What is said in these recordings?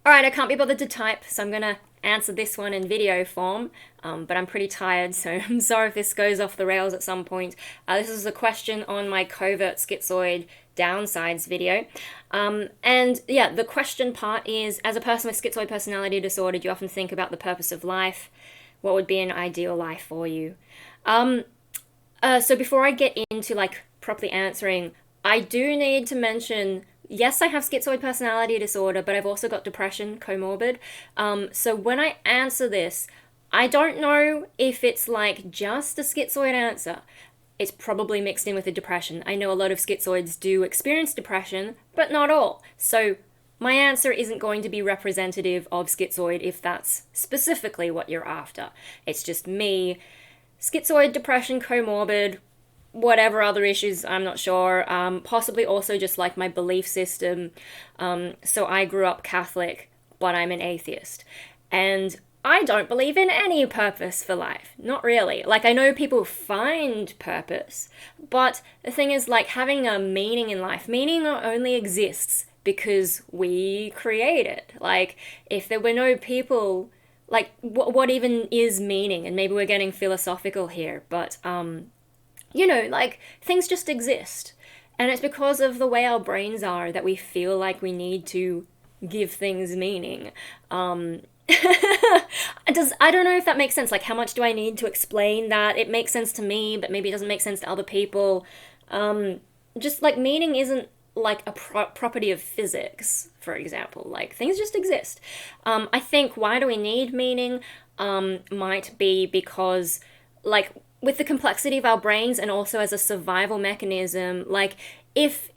Alright, I can't be bothered to type, so I'm gonna answer this one in video form, but I'm pretty tired, so I'm sorry if this goes off the rails at some point. This is a question on my covert schizoid downsides video. And yeah, the question part is, as a person with schizoid personality disorder, do you often think about the purpose of life? What would be an ideal life for you? So before I get into like properly answering, I do need to mention, yes, I have schizoid personality disorder, but I've also got depression comorbid. So when I answer this, I don't know if it's like just a schizoid answer. It's probably mixed in with a depression. I know a lot of schizoids do experience depression, but not all. So my answer isn't going to be representative of schizoid if that's specifically what you're after. It's just me, schizoid, depression, comorbid, whatever other issues, I'm not sure. Possibly also just like my belief system. So I grew up Catholic, but I'm an atheist. And I don't believe in any purpose for life. Not really. Like, I know people find purpose, but the thing is, like, having a meaning in life, meaning only exists because we create it. Like, if there were no people, like, what even is meaning? And maybe we're getting philosophical here, but, like, things just exist. And it's because of the way our brains are that we feel like we need to give things meaning. I don't know if that makes sense. Like, how much do I need to explain that? It makes sense to me, but maybe it doesn't make sense to other people. Just like meaning isn't like a property of physics, for example. Like, things just exist. I think why do we need meaning might be because, like, with the complexity of our brains and also as a survival mechanism, like, if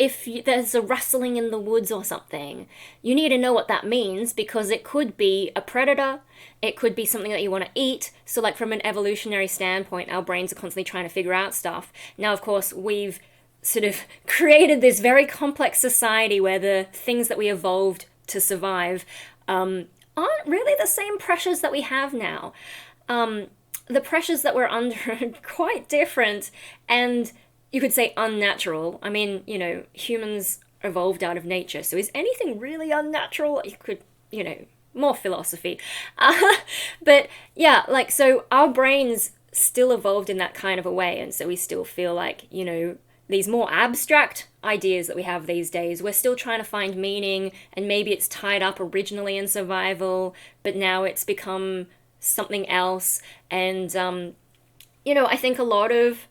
there's a rustling in the woods or something, you need to know what that means because it could be a predator, it could be something that you want to eat. So like from an evolutionary standpoint, our brains are constantly trying to figure out stuff. Now, of course, we've sort of created this very complex society where the things that we evolved to survive aren't really the same pressures that we have now. The pressures that we're under are quite different, and you could say unnatural. I mean, humans evolved out of nature, so is anything really unnatural? You could, more philosophy. But yeah, like, so our brains still evolved in that kind of a way, and so we still feel like, these more abstract ideas that we have these days, we're still trying to find meaning, and maybe it's tied up originally in survival, but now it's become something else. And, I think a lot of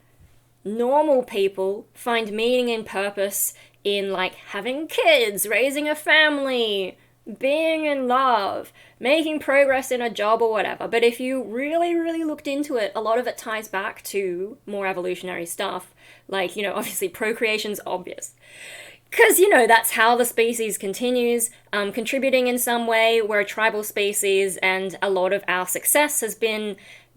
normal people find meaning and purpose in like having kids, raising a family, being in love, making progress in a job or whatever. But if you really, really looked into it, a lot of it ties back to more evolutionary stuff. Like, obviously procreation's obvious. Because, that's how the species continues, contributing in some way. We're a tribal species, and a lot of our success has been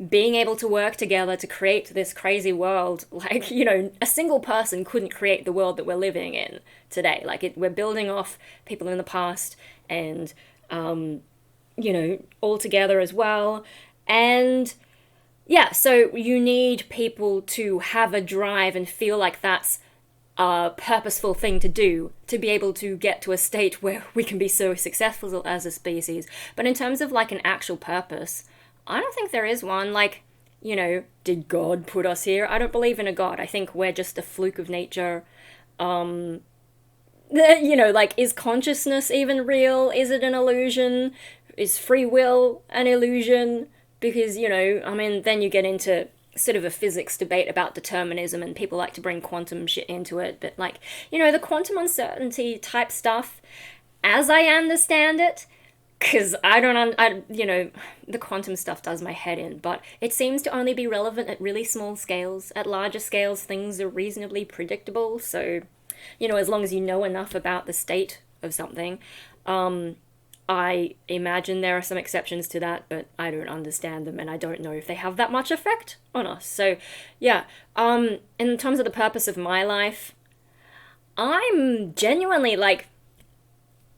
being able to work together to create this crazy world. Like, a single person couldn't create the world that we're living in today. Like, we're building off people in the past and, all together as well. And yeah, so you need people to have a drive and feel like that's a purposeful thing to do to be able to get to a state where we can be so successful as a species. But in terms of like an actual purpose, I don't think there is one. Like, did God put us here? I don't believe in a God. I think we're just a fluke of nature. Like, is consciousness even real? Is it an illusion? Is free will an illusion? Because, then you get into sort of a physics debate about determinism, and people like to bring quantum shit into it. But like, the quantum uncertainty type stuff, as I understand it, because the quantum stuff does my head in, but it seems to only be relevant at really small scales. At larger scales, things are reasonably predictable. So, as long as you know enough about the state of something, I imagine there are some exceptions to that, but I don't understand them, and I don't know if they have that much effect on us. So, yeah, in terms of the purpose of my life, I'm genuinely, like,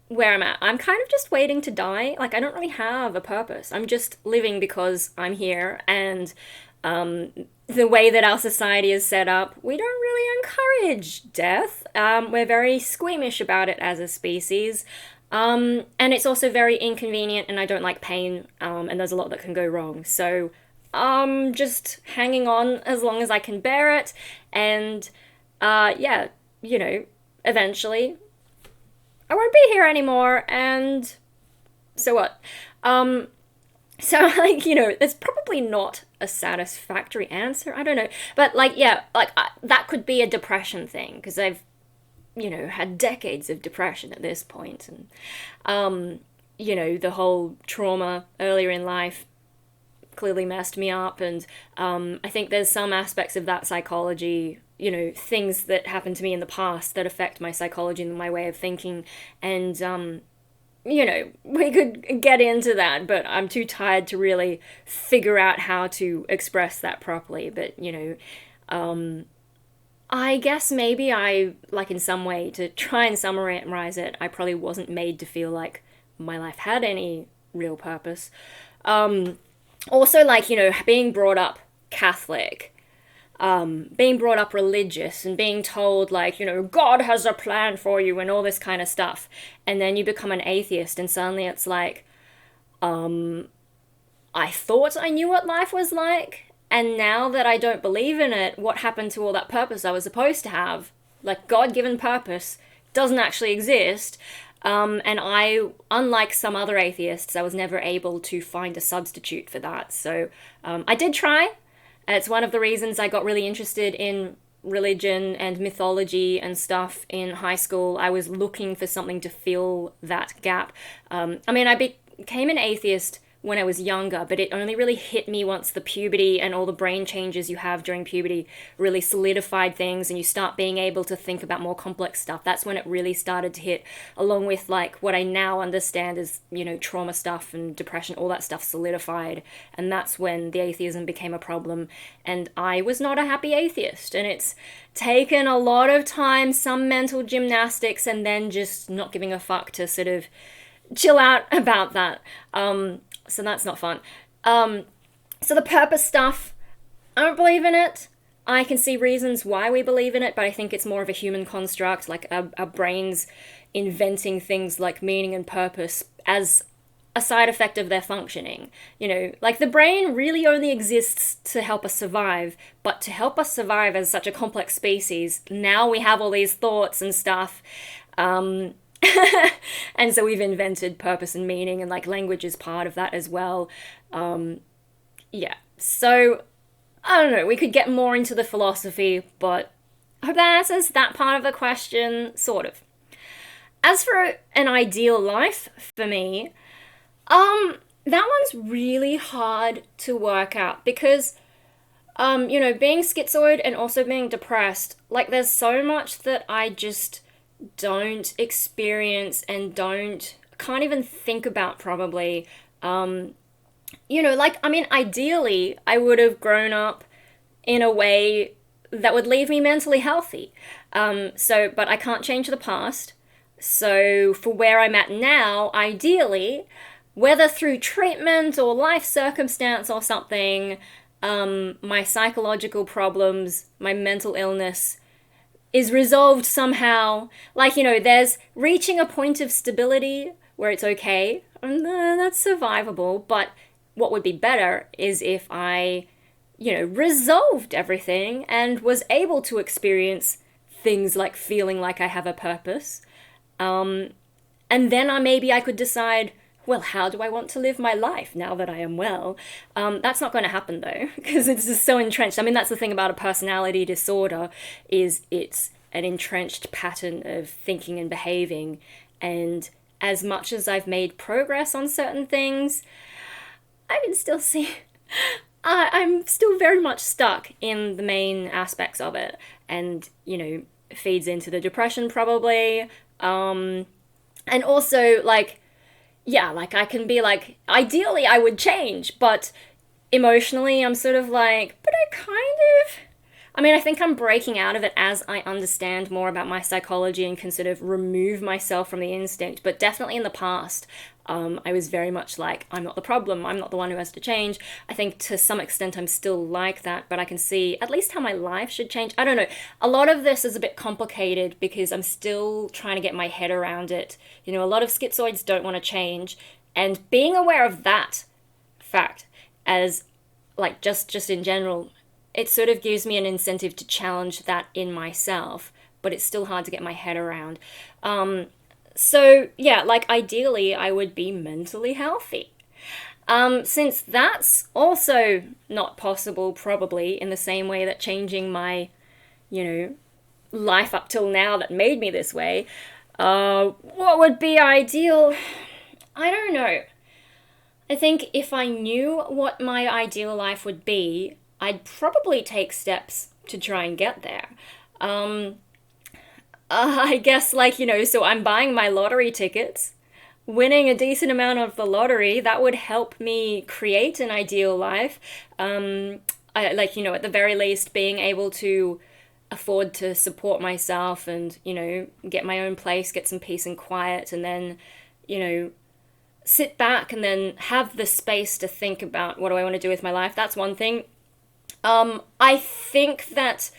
where I'm at. I'm kind of just waiting to die. Like, I don't really have a purpose. I'm just living because I'm here, and the way that our society is set up, we don't really encourage death. We're very squeamish about it as a species. And it's also very inconvenient, and I don't like pain, and there's a lot that can go wrong. So, just hanging on as long as I can bear it, and, yeah, eventually I won't be here anymore, and so what? So, like, there's probably not a satisfactory answer. I don't know. But, like, yeah, like, that could be a depression thing, because I've, had decades of depression at this point. And, the whole trauma earlier in life clearly messed me up. And I think there's some aspects of that psychology, things that happened to me in the past that affect my psychology and my way of thinking. And, we could get into that, but I'm too tired to really figure out how to express that properly. But, I guess maybe like, in some way, to try and summarize it, I probably wasn't made to feel like my life had any real purpose. Also, like, being brought up Catholic, being brought up religious and being told, like, God has a plan for you and all this kind of stuff. And then you become an atheist and suddenly it's like, I thought I knew what life was like. And now that I don't believe in it, what happened to all that purpose I was supposed to have? Like, God-given purpose doesn't actually exist. And I, unlike some other atheists, I was never able to find a substitute for that. So I did try. It's one of the reasons I got really interested in religion and mythology and stuff in high school. I was looking for something to fill that gap. I became an atheist when I was younger, but it only really hit me once the puberty and all the brain changes you have during puberty really solidified things and you start being able to think about more complex stuff. That's when it really started to hit, along with, like, what I now understand is, trauma stuff and depression, all that stuff solidified. And that's when the atheism became a problem. And I was not a happy atheist. And it's taken a lot of time, some mental gymnastics, and then just not giving a fuck to sort of chill out about that. So that's not fun. So the purpose stuff, I don't believe in it. I can see reasons why we believe in it, but I think it's more of a human construct, like our brains inventing things like meaning and purpose as a side effect of their functioning. Like, the brain really only exists to help us survive, but to help us survive as such a complex species, now we have all these thoughts and stuff. And so we've invented purpose and meaning, and, like, language is part of that as well. Yeah. So, I don't know, we could get more into the philosophy, but I hope that answers that part of the question, sort of. As for an ideal life for me, that one's really hard to work out because, being schizoid and also being depressed, like, there's so much that I just don't experience and can't even think about probably. Ideally, I would have grown up in a way that would leave me mentally healthy. But I can't change the past. So for where I'm at now, ideally, whether through treatment or life circumstance or something, my psychological problems, my mental illness is resolved somehow. Like, there's reaching a point of stability where it's okay, and that's survivable, but what would be better is if I, resolved everything and was able to experience things like feeling like I have a purpose. And then maybe I could decide, well, how do I want to live my life now that I am well? That's not going to happen, though, because it's just so entrenched. That's the thing about a personality disorder, is it's an entrenched pattern of thinking and behaving. And as much as I've made progress on certain things, I can still see I'm still very much stuck in the main aspects of it. And, feeds into the depression probably. And also, like, yeah, like, I can be like, ideally I would change, but emotionally I'm sort of like, but I mean, I think I'm breaking out of it as I understand more about my psychology and can sort of remove myself from the instinct. But definitely in the past, I was very much like, I'm not the problem, I'm not the one who has to change. I think to some extent I'm still like that, but I can see at least how my life should change. I don't know. A lot of this is a bit complicated because I'm still trying to get my head around it. You know, a lot of schizoids don't want to change, and being aware of that fact as like just in general, it sort of gives me an incentive to challenge that in myself, but it's still hard to get my head around. So yeah, like ideally I would be mentally healthy. Since that's also not possible, probably in the same way that changing my, you know, life up till now that made me this way, what would be ideal? I don't know. I think if I knew what my ideal life would be, I'd probably take steps to try and get there. I guess, like, you know, so I'm buying my lottery tickets, winning a decent amount of the lottery, that would help me create an ideal life. Like, you know, at the very least, being able to afford to support myself and, you know, get my own place, get some peace and quiet, and then, you know, sit back and then have the space to think about what do I want to do with my life. That's one thing. I think that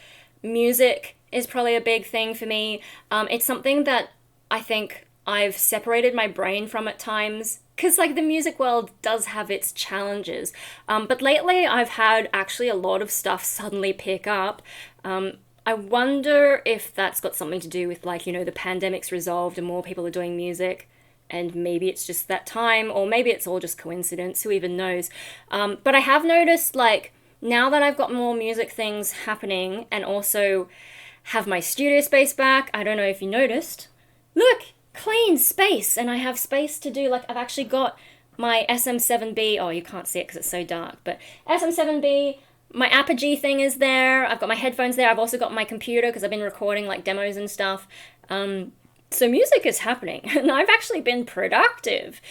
music is probably a big thing for me. It's something that I think I've separated my brain from at times, because like the music world does have its challenges. But lately I've had actually a lot of stuff suddenly pick up. I wonder if that's got something to do with, like, you know, the pandemic's resolved and more people are doing music. And maybe it's just that time, or maybe it's all just coincidence, who even knows. But I have noticed, like, now that I've got more music things happening and also have my studio space back, I don't know if you noticed. Look, clean space, and I have space to do, like, I've actually got my SM7B, oh, you can't see it because it's so dark, but SM7B, my Apogee thing is there, I've got my headphones there, I've also got my computer because I've been recording, like, demos and stuff. So music is happening, and I've actually been productive.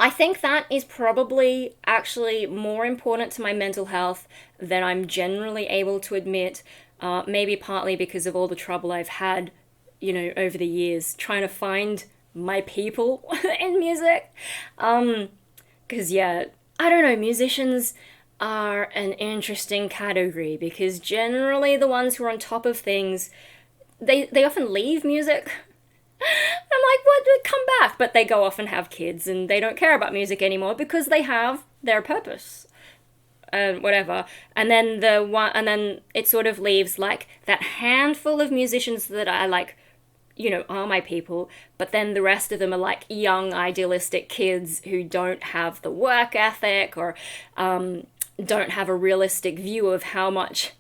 I think that is probably actually more important to my mental health than I'm generally able to admit, maybe partly because of all the trouble I've had, you know, over the years trying to find my people in music. Because, yeah, I don't know, musicians are an interesting category because generally the ones who are on top of things, they often leave music. I'm like, what? Come back. But they go off and have kids and they don't care about music anymore because they have their purpose. Whatever. And then it sort of leaves like that handful of musicians that are like, you know, are my people, but then the rest of them are like young idealistic kids who don't have the work ethic or don't have a realistic view of how much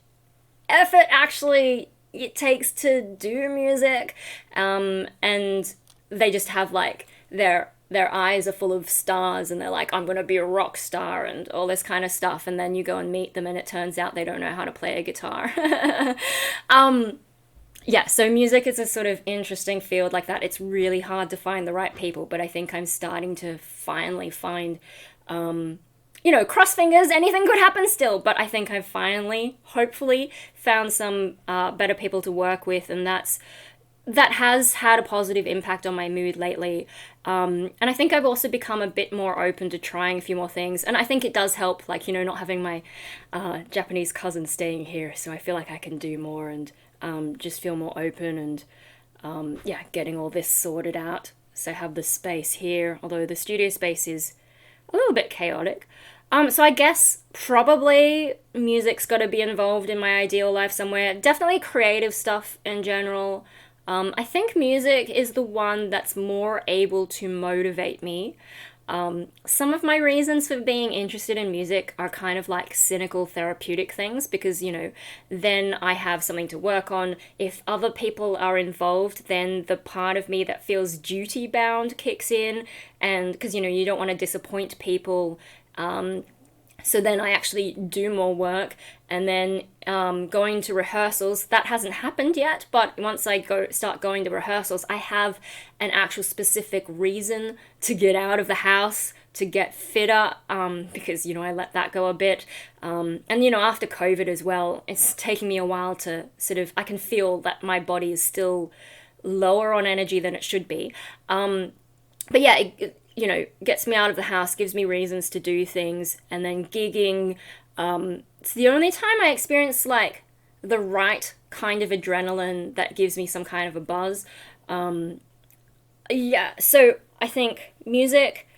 effort actually it takes to do music, and they just have like their eyes are full of stars and they're like, I'm gonna be a rock star and all this kind of stuff, and then you go and meet them and it turns out they don't know how to play a guitar. Yeah, so music is a sort of interesting field like that. It's really hard to find the right people, but I think I'm starting to finally find, you know, cross fingers, anything could happen still, but I think I've finally, hopefully, found some better people to work with, and that has had a positive impact on my mood lately. And I think I've also become a bit more open to trying a few more things, and I think it does help, like, you know, not having my Japanese cousin staying here, so I feel like I can do more and just feel more open and, yeah, getting all this sorted out. So I have the space here, although the studio space is a little bit chaotic. So I guess probably music's got to be involved in my ideal life somewhere. Definitely creative stuff in general. I think music is the one that's more able to motivate me. Some of my reasons for being interested in music are kind of like cynical therapeutic things because, you know, then I have something to work on. If other people are involved, then the part of me that feels duty bound kicks in, and because, you know, you don't want to disappoint people. So then I actually do more work, and then going to rehearsals, that hasn't happened yet, but once I start going to rehearsals, I have an actual specific reason to get out of the house, to get fitter, because I let that go a bit. And after COVID as well, it's taking me a while to sort of, I can feel that my body is still lower on energy than it should be. But yeah, gets me out of the house, gives me reasons to do things, and then gigging. It's the only time I experience like the right kind of adrenaline that gives me some kind of a buzz. Yeah, so I think music,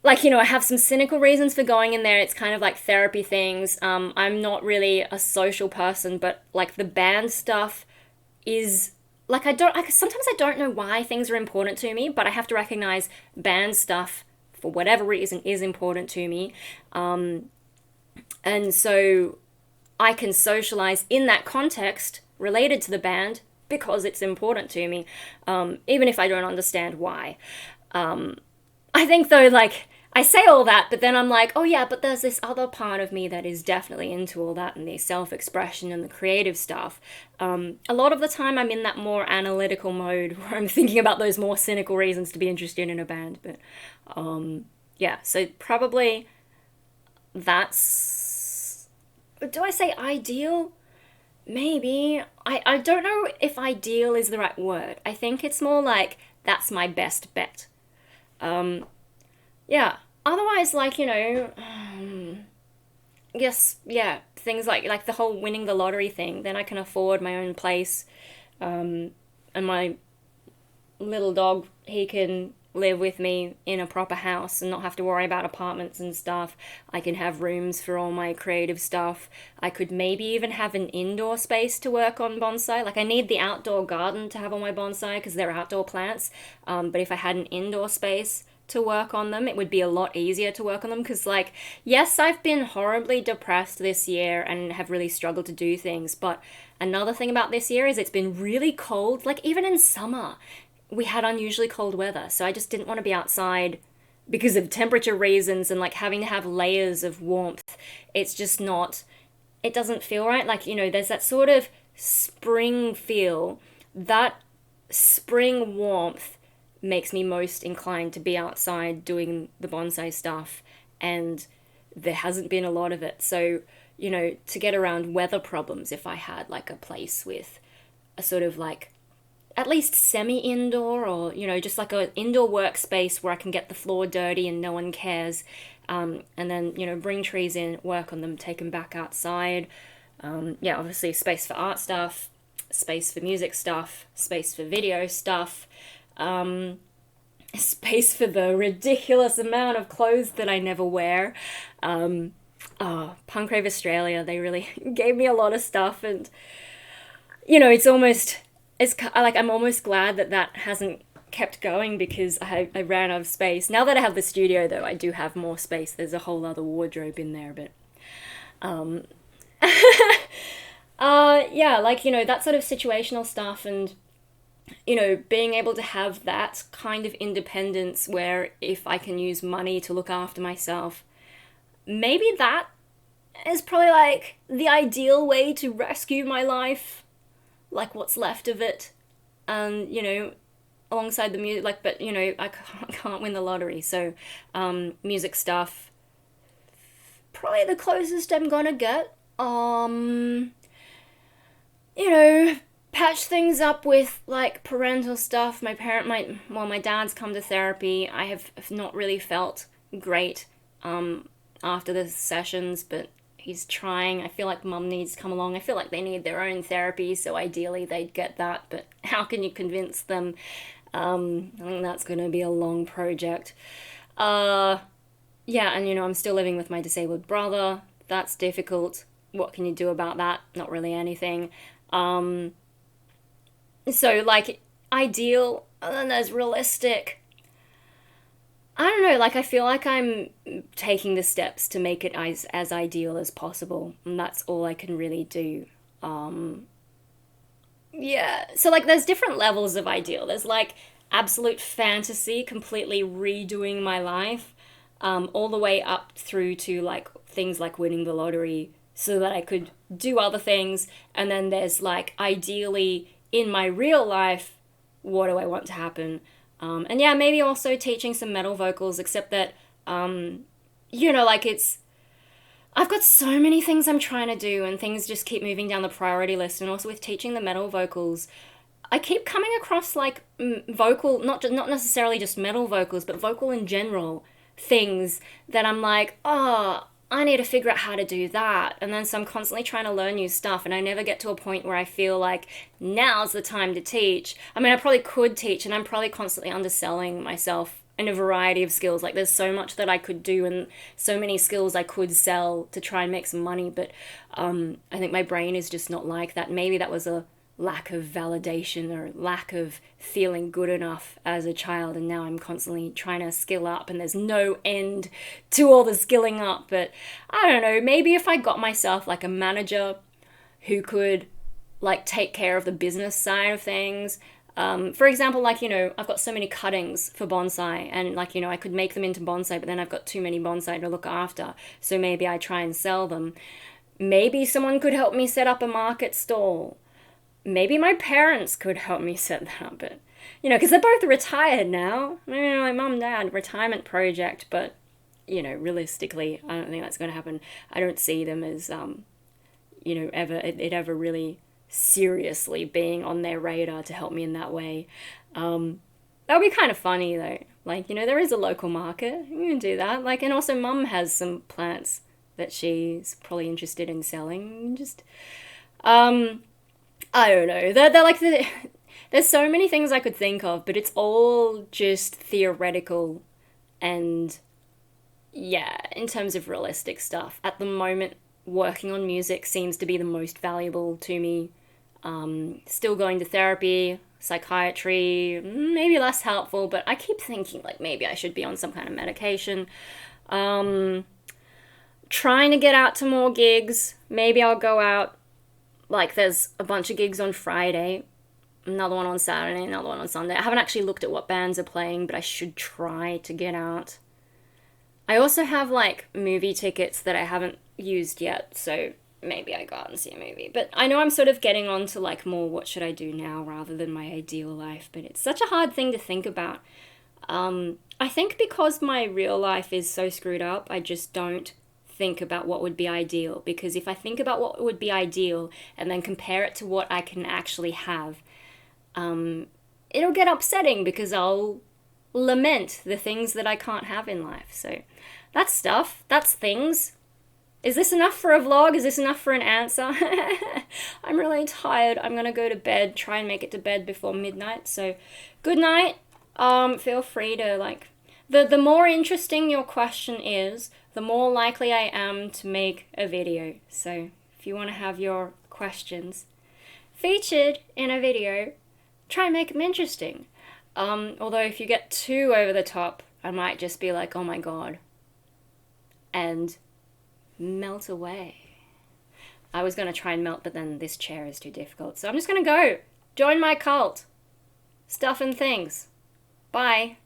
like, I have some cynical reasons for going in there. It's kind of like therapy things. I'm not really a social person, but like the band stuff is like sometimes I don't know why things are important to me, but I have to recognize band stuff for whatever reason is important to me. And so I can socialize in that context related to the band because it's important to me, even if I don't understand why. I think though, like, I say all that, but then I'm like, oh yeah, but there's this other part of me that is definitely into all that and the self-expression and the creative stuff. A lot of the time I'm in that more analytical mode where I'm thinking about those more cynical reasons to be interested in a band. But yeah, so probably that's... Do I say ideal? Maybe. I don't know if ideal is the right word. I think it's more like that's my best bet. Yeah. Otherwise, like, I guess, yeah, things like the whole winning the lottery thing, then I can afford my own place, and my little dog, he can live with me in a proper house and not have to worry about apartments and stuff. I can have rooms for all my creative stuff. I could maybe even have an indoor space to work on bonsai. Like, I need the outdoor garden to have on my bonsai because they're outdoor plants. But if I had an indoor space to work on them, it would be a lot easier to work on them because, like, yes, I've been horribly depressed this year and have really struggled to do things, but another thing about this year is it's been really cold. Like, even in summer we had unusually cold weather, so I just didn't want to be outside because of temperature reasons and like having to have layers of warmth. It's just not, it doesn't feel right. Like, there's that sort of spring feel. That spring warmth makes me most inclined to be outside doing the bonsai stuff, and there hasn't been a lot of it. So, to get around weather problems, if I had like a place with a sort of like at least semi-indoor, or just like a indoor workspace where I can get the floor dirty and no one cares, and then bring trees in, work on them, take them back outside. Yeah, obviously space for art stuff, space for music stuff, space for video stuff, space for the ridiculous amount of clothes that I never wear. Punk Rave Australia, they really gave me a lot of stuff, and it's like I'm almost glad that hasn't kept going because I ran out of space. Now that I have the studio, though, I do have more space. There's a whole other wardrobe in there, but yeah, like, that sort of situational stuff, and being able to have that kind of independence where if I can use money to look after myself, maybe that is probably like the ideal way to rescue my life, like what's left of it. And alongside the music, like, but I can't win the lottery, so music stuff probably the closest I'm gonna get. Patch things up with like parental stuff. My dad's come to therapy. I have not really felt great after the sessions, but he's trying. I feel like mum needs to come along. I feel like they need their own therapy, so ideally they'd get that, but how can you convince them? I think that's going to be a long project. Yeah, and I'm still living with my disabled brother. That's difficult. What can you do about that? Not really anything. So, like, ideal, and then there's realistic. I don't know, like, I feel like I'm taking the steps to make it as ideal as possible, and that's all I can really do. Yeah, so, like, there's different levels of ideal. There's, like, absolute fantasy, completely redoing my life. all the way up through to like things like winning the lottery so that I could do other things. And then there's like, ideally in my real life, what do I want to happen? And yeah, maybe also teaching some metal vocals, except that, like I've got so many things I'm trying to do, and things just keep moving down the priority list. And also with teaching the metal vocals, I keep coming across like vocal, not necessarily just metal vocals, but vocal in general things that I'm like, oh, I need to figure out how to do that. And then so I'm constantly trying to learn new stuff, and I never get to a point where I feel like now's the time to teach. I mean, I probably could teach, and I'm probably constantly underselling myself in a variety of skills. Like there's so much that I could do and so many skills I could sell to try and make some money, but I think my brain is just not like that. Maybe that was a lack of validation or lack of feeling good enough as a child, and now I'm constantly trying to skill up, and there's no end to all the skilling up. But I don't know, maybe if I got myself like a manager who could like take care of the business side of things. For example, like, I've got so many cuttings for bonsai, and like, I could make them into bonsai, but then I've got too many bonsai to look after. So maybe I try and sell them. Maybe someone could help me set up a market stall. Maybe my parents could help me set that up, but, because they're both retired now. My mum, dad, retirement project, but, realistically, I don't think that's going to happen. I don't see them as, ever really seriously being on their radar to help me in that way. That would be kind of funny though. Like, there is a local market. You can do that. Like, and also mum has some plants that she's probably interested in selling. Just, I don't know. They're like there's so many things I could think of, but it's all just theoretical. And yeah, in terms of realistic stuff, at the moment, working on music seems to be the most valuable to me. Still going to therapy, psychiatry, maybe less helpful, but I keep thinking like maybe I should be on some kind of medication. Trying to get out to more gigs. Maybe I'll go out, like there's a bunch of gigs on Friday, another one on Saturday, another one on Sunday. I haven't actually looked at what bands are playing, but I should try to get out. I also have like movie tickets that I haven't used yet, so maybe I go out and see a movie. But I know I'm sort of getting on to like more what should I do now rather than my ideal life, but it's such a hard thing to think about. I think because my real life is so screwed up, I just don't think about what would be ideal, because if I think about what would be ideal and then compare it to what I can actually have, it'll get upsetting because I'll lament the things that I can't have in life. So that's stuff, that's things. Is this enough for a vlog? Is this enough for an answer? I'm really tired. I'm gonna go to bed, try and make it to bed before midnight. So good night. Feel free to like, the more interesting your question is, the more likely I am to make a video. So if you want to have your questions featured in a video, try and make them interesting. Although if you get too over the top, I might just be like, oh my god, and melt away. I was going to try and melt, but then this chair is too difficult. So I'm just going to go. Join my cult. Stuff and things. Bye.